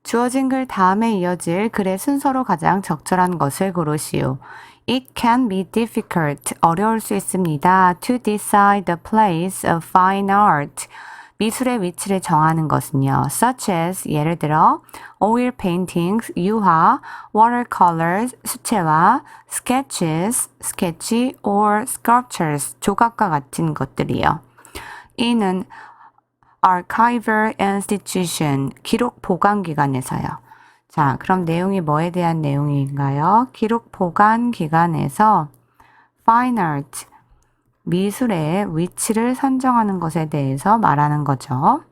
주어진 글 다음에 이어질 글의 순서로 가장 적절한 것을 고르시오. It can be difficult, 어려울 수 있습니다. To decide the place of fine art, 미술의 위치를 정하는 것은요. Such as, 예를 들어 oil paintings, 유화, watercolors, 수채화, sketches, 스케치, or sculptures, 조각과 같은 것들이요. E는 archival institution, 기록 보관 기관에서요. 자, 그럼 내용이 뭐에 대한 내용인가요? 기록 보관 기관에서 fine art, 미술의 위치를 선정하는 것에 대해서 말하는 거죠.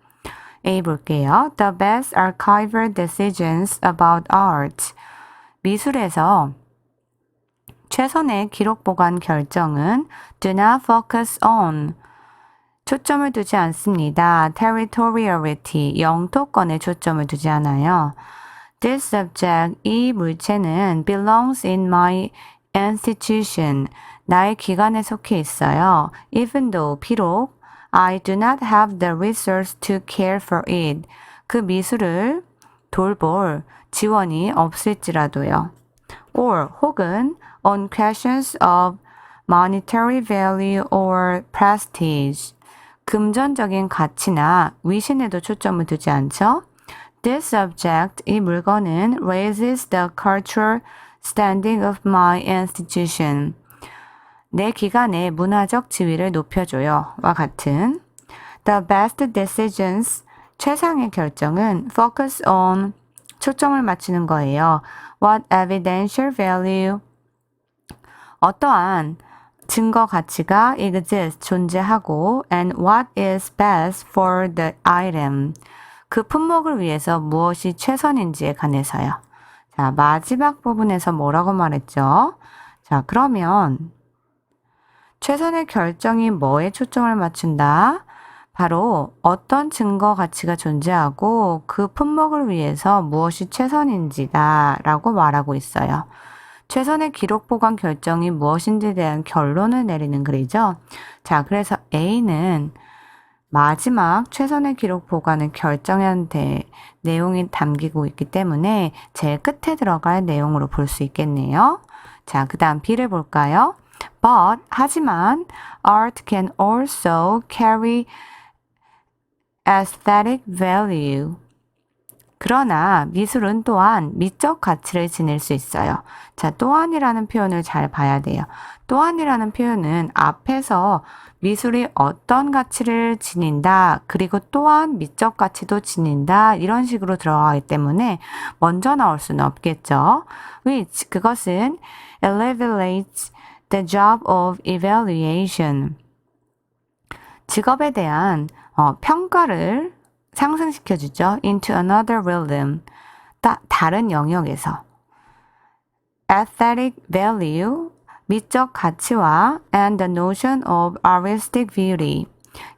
A 볼게요. The best archival decisions about art. 미술에서 최선의 기록 보관 결정은 do not focus on, 초점을 두지 않습니다. territoriality, 영토권에 초점을 두지 않아요. This subject, 이 물체는 belongs in my institution, 나의 기관에 속해 있어요. Even though, 비록 I do not have the resource to care for it, 그 미술을 돌볼 지원이 없을지라도요. Or, 혹은 on questions of monetary value or prestige, 금전적인 가치나 위신에도 초점을 두지 않죠. This subject, 이 물건은 raises the cultural standing of my institution, 내 기관의 문화적 지위를 높여줘요. 와 같은 The best decisions, 최상의 결정은 focus on, 초점을 맞추는 거예요. What evidential value, 어떠한 증거 가치가 exist, 존재하고 and what is best for the item, 그 품목을 위해서 무엇이 최선인지에 관해서요. 자, 마지막 부분에서 뭐라고 말했죠? 자, 그러면 최선의 결정이 뭐에 초점을 맞춘다? 바로 어떤 증거 가치가 존재하고 그 품목을 위해서 무엇이 최선인지다 라고 말하고 있어요. 최선의 기록 보관 결정이 무엇인지에 대한 결론을 내리는 글이죠. 자, 그래서 A는 마지막 최선의 기록 보관을 결정한 내용이 담기고 있기 때문에 제일 끝에 들어갈 내용으로 볼 수 있겠네요. 자, 그 다음 B를 볼까요? But, 하지만 art can also carry aesthetic value. 그러나 미술은 또한 미적 가치를 지닐 수 있어요. 자, 또한이라는 표현을 잘 봐야 돼요. 또한이라는 표현은 앞에서 미술이 어떤 가치를 지닌다, 그리고 또한 미적 가치도 지닌다, 이런 식으로 들어가기 때문에 먼저 나올 수는 없겠죠. which, 그것은 elevates the job of evaluation, 직업에 대한 평가를 상승시켜주죠. into another realm, 다른 영역에서. aesthetic value, 미적 가치와 and the notion of artistic beauty,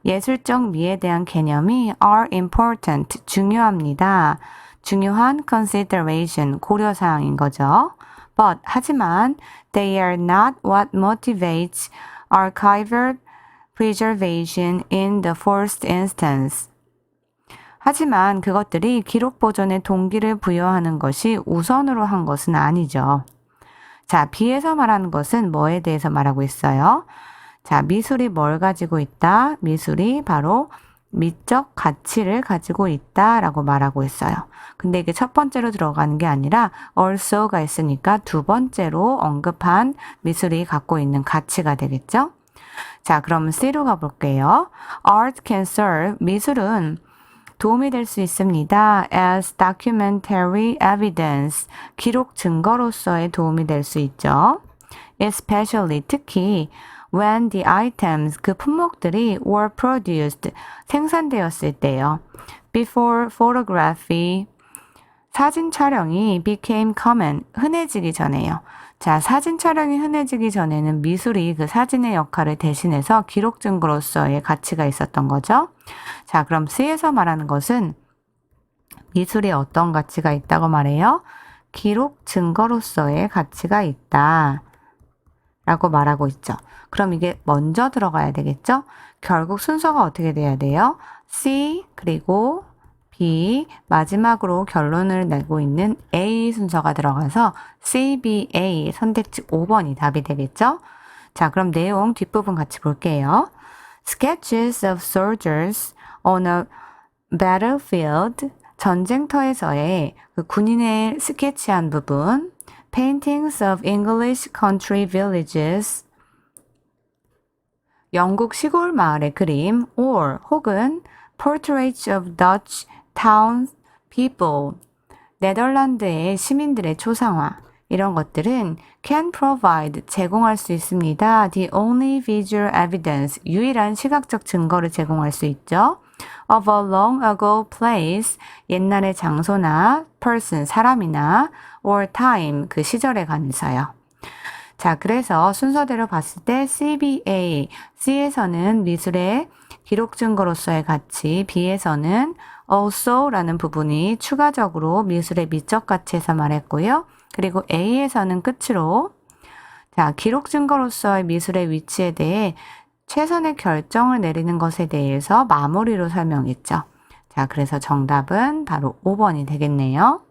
예술적 미에 대한 개념이 are important, 중요합니다. 중요한 consideration, 고려사항인 거죠. But, 하지만 they are not what motivates archival preservation in the first instance. 하지만 그것들이 기록 보존의 동기를 부여하는 것이 우선으로 한 것은 아니죠. 자, B에서 말하는 것은 뭐에 대해서 말하고 있어요? 자, 미술이 뭘 가지고 있다? 미술이 바로 미적 가치를 가지고 있다라고 말하고 있어요. 근데 이게 첫 번째로 들어가는 게 아니라 also가 있으니까 두 번째로 언급한 미술이 갖고 있는 가치가 되겠죠? 자, 그럼 C로 가볼게요. Art can serve, 미술은 도움이 될 수 있습니다. as documentary evidence, 기록 증거로서의 도움이 될 수 있죠. especially, 특히 when the items, 그 품목들이 were produced, 생산되었을 때요. before photography, 사진 촬영이 became common, 흔해지기 전에요. 자, 사진 촬영이 흔해지기 전에는 미술이 그 사진의 역할을 대신해서 기록 증거로서의 가치가 있었던 거죠. 자, 그럼 C에서 말하는 것은 미술이 어떤 가치가 있다고 말해요? 기록 증거로서의 가치가 있다 라고 말하고 있죠. 그럼 이게 먼저 들어가야 되겠죠? 결국 순서가 어떻게 돼야 돼요? C 그리고 B, 마지막으로 결론을 내고 있는 A 순서가 들어가서 CBA 선택지 5번이 답이 되겠죠? 자, 그럼 내용 뒷부분 같이 볼게요. Sketches of soldiers on a battlefield, 전쟁터에서의 그 군인의 스케치한 부분, Paintings of English country villages, 영국 시골 마을의 그림, or 혹은 Portraits of Dutch town people, 네덜란드의 시민들의 초상화, 이런 것들은 can provide, 제공할 수 있습니다. The only visual evidence, 유일한 시각적 증거를 제공할 수 있죠. Of a long ago place, 옛날의 장소나 person, 사람이나 or time, 그 시절에 관해서요. 자, 그래서 순서대로 봤을 때 CBA, C에서는 미술의 기록 증거로서의 가치, B에서는 also라는 부분이 추가적으로 미술의 미적 가치에서 말했고요. 그리고 A에서는 끝으로 자, 기록 증거로서의 미술의 위치에 대해 최선의 결정을 내리는 것에 대해서 마무리로 설명했죠. 자, 그래서 정답은 바로 5번이 되겠네요.